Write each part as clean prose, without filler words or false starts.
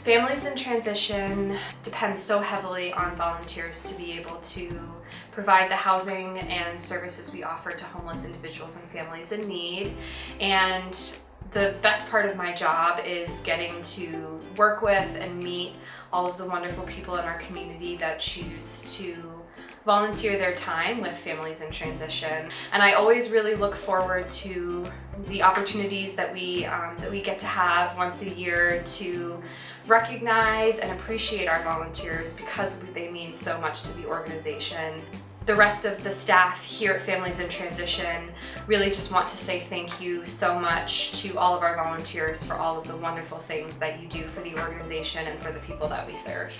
Families in transition depend so heavily on volunteers to be able to provide the housing and services we offer to homeless individuals and families in need. And the best part of my job is getting to work with and meet all of the wonderful people in our community that choose to volunteer their time with families in transition. And I always really look forward to the opportunities that we get to have once a year to recognize and appreciate our volunteers because they mean so much to the organization. The rest of the staff here at Families in Transition really just want to say thank you so much to all of our volunteers for all of the wonderful things that you do for the organization and for the people that we serve.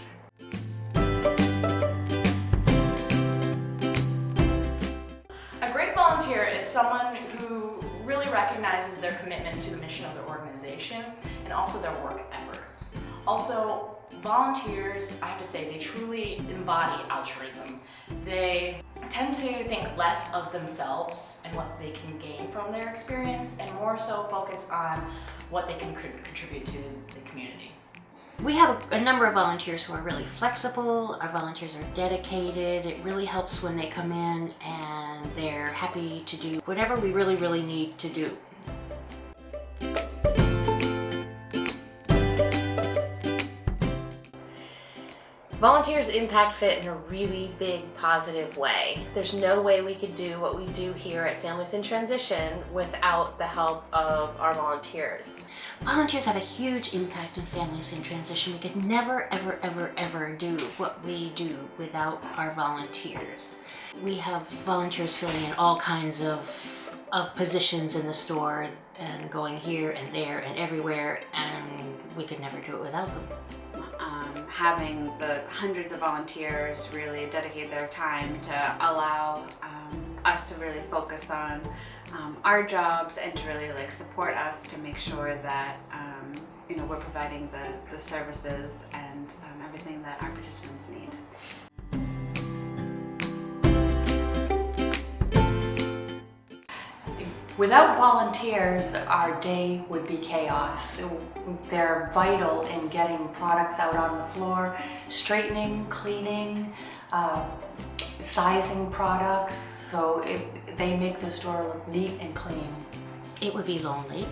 A great volunteer is someone who really recognizes their commitment to the mission of their organization and also their work efforts. Also, volunteers, I have to say, they truly embody altruism. They tend to think less of themselves and what they can gain from their experience and more so focus on what they can contribute to the community. We have a number of volunteers who are really flexible. Our volunteers are dedicated. It really helps when they come in and they're happy to do whatever we really need to do. Volunteers impact fit in a really big positive way. There's no way we could do what we do here at Families in Transition without the help of our volunteers. Volunteers have a huge impact in Families in Transition. We could never, ever do what we do without our volunteers. We have volunteers filling in all kinds of positions in the store and going here and there and everywhere, and we could never do it without them. Having the hundreds of volunteers really dedicate their time to allow us to really focus on our jobs and to really support us to make sure that we're providing the services and everything that our participants need. Without volunteers, our day would be chaos. They're vital in getting products out on the floor, straightening, cleaning, sizing products, so they make the store look neat and clean. It would be lonely.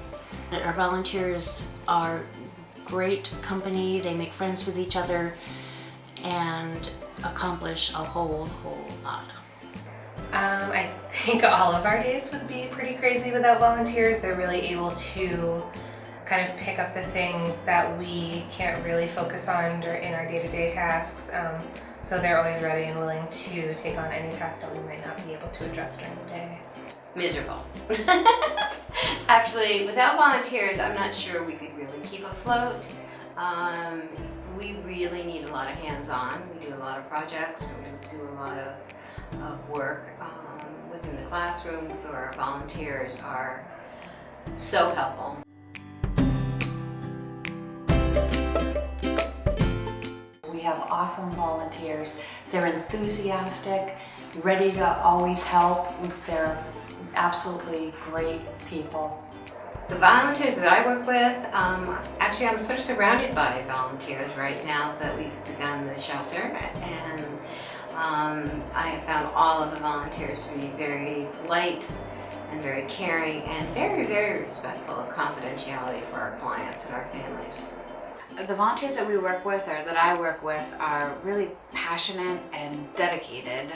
Our volunteers are great company. They make friends with each other and accomplish a whole lot. I think all of our days would be pretty crazy without volunteers. They're really able to kind of pick up the things that we can't really focus on in our day-to-day tasks. So they're always ready and willing to take on any task that we might not be able to address during the day. Miserable. Actually, without volunteers, I'm not sure we could really keep afloat. We really need a lot of hands-on. We do a lot of projects, and we do a lot of work within the classroom for our volunteers are so helpful. We have awesome volunteers. They're enthusiastic, ready to always help. They're absolutely great people. The volunteers that I work with, actually I'm sort of surrounded by volunteers right now that we've begun the shelter, and I have found all of the volunteers to be very polite and very caring and very respectful of confidentiality for our clients and our families. The volunteers that we work with, or that I work with, are really passionate and dedicated.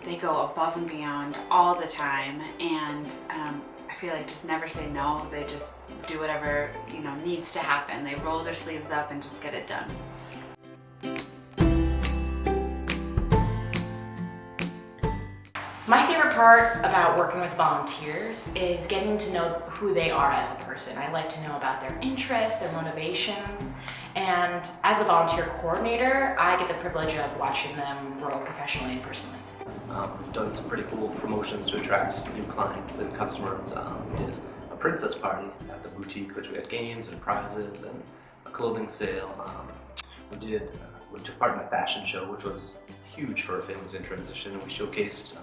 They go above and beyond all the time, and I feel like just never say no. They just do whatever needs to happen. They roll their sleeves up and just get it done. My favorite part about working with volunteers is getting to know who they are as a person. I like to know about their interests, their motivations, and as a volunteer coordinator, I get the privilege of watching them grow professionally and personally. We've done some pretty cool promotions to attract new clients and customers. We did a princess party at the boutique, which we had games and prizes and a clothing sale. We took part in a fashion show, which was huge for Families in Transition. We showcased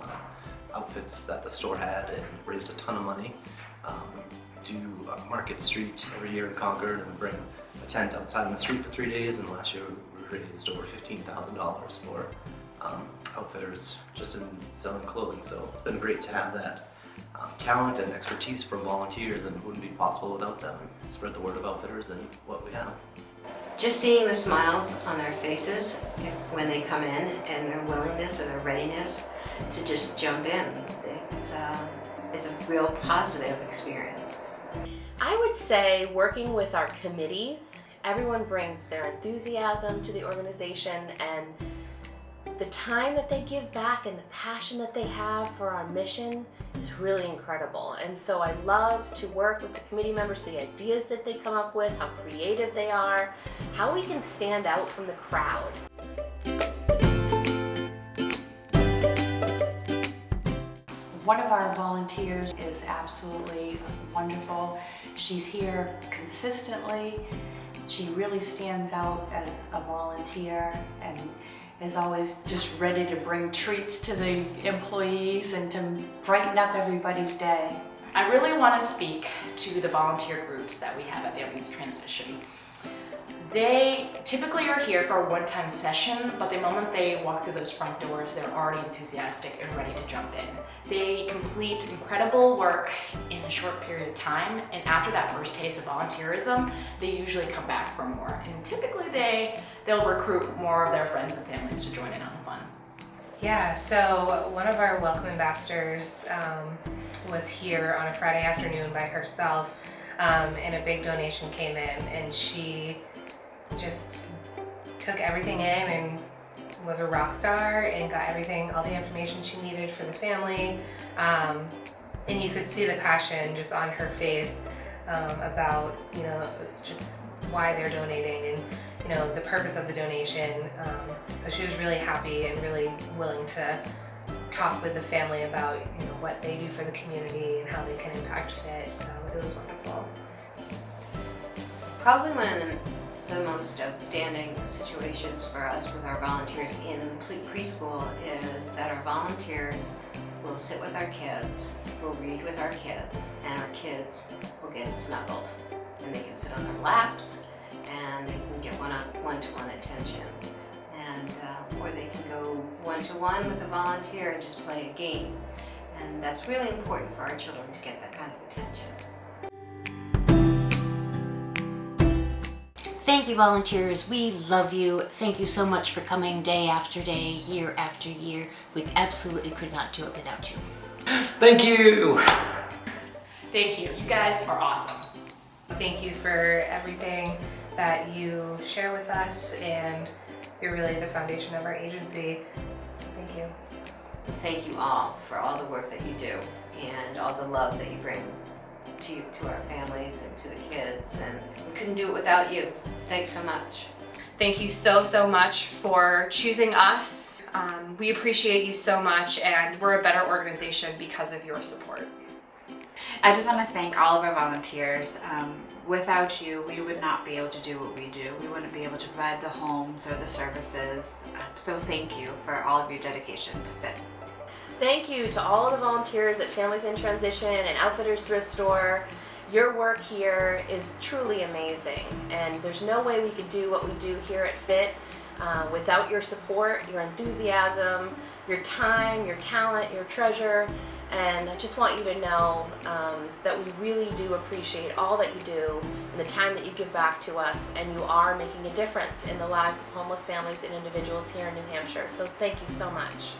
outfits that the store had and raised a ton of money. do Market Street every year in Concord, and we bring a tent outside on the street for 3 days, and last year we raised over $15,000 for outfitters just in selling clothing. So it's been great to have that talent and expertise from volunteers, and it wouldn't be possible without them. Spread the word of outfitters and what we have. Just seeing the smiles on their faces when they come in, and their willingness and their readiness to just jump in, it's a real positive experience. I would say working with our committees, everyone brings their enthusiasm to the organization, and the time that they give back and the passion that they have for our mission is really incredible. And so I love to work with the committee members, the ideas that they come up with, how creative they are, how we can stand out from the crowd. One of our volunteers is absolutely wonderful. She's here consistently. She really stands out as a volunteer and is always just ready to bring treats to the employees and to brighten up everybody's day. I really want to speak to the volunteer groups that we have at Families Transition. They typically are here for a one-time session, but the moment they walk through those front doors, they're already enthusiastic and ready to jump in. They complete incredible work in a short period of time, and after that first taste of volunteerism, they usually come back for more. And typically they'll recruit more of their friends and families to join in on the fun. Yeah, so one of our welcome ambassadors was here on a Friday afternoon by herself, and a big donation came in, and she just took everything in and was a rock star and got everything, all the information she needed for the family. And you could see the passion just on her face about, just why they're donating and, the purpose of the donation. So she was really happy and really willing to talk with the family about, what they do for the community and how they can impact FIT. So it was wonderful. Probably one of the most outstanding situations for us with our volunteers in preschool is that our volunteers will sit with our kids, will read with our kids, and our kids will get snuggled. And they can sit on their laps, and they can get one-to-one attention. And or they can go one-to-one with a volunteer and just play a game. And that's really important for our children to get that kind of attention. Thank you, volunteers. We love you. Thank you so much for coming day after day, year after year. We absolutely could not do it without you. Thank you! Thank you. You guys are awesome. Thank you for everything that you share with us, and you're really the foundation of our agency. So thank you. Thank you all for all the work that you do and all the love that you bring to our families and to the kids, and we couldn't do it without you. Thanks so much. Thank you so much for choosing us. We appreciate you so much, and we're a better organization because of your support. I just want to thank all of our volunteers. Without you, we would not be able to do what we do. We wouldn't be able to provide the homes or the services. So thank you for all of your dedication to FIT. Thank you to all of the volunteers at Families in Transition and Outfitters Thrift Store. Your work here is truly amazing, and there's no way we could do what we do here at FIT without your support, your enthusiasm, your time, your talent, your treasure. And I just want you to know that we really do appreciate all that you do and the time that you give back to us, and you are making a difference in the lives of homeless families and individuals here in New Hampshire. So thank you so much.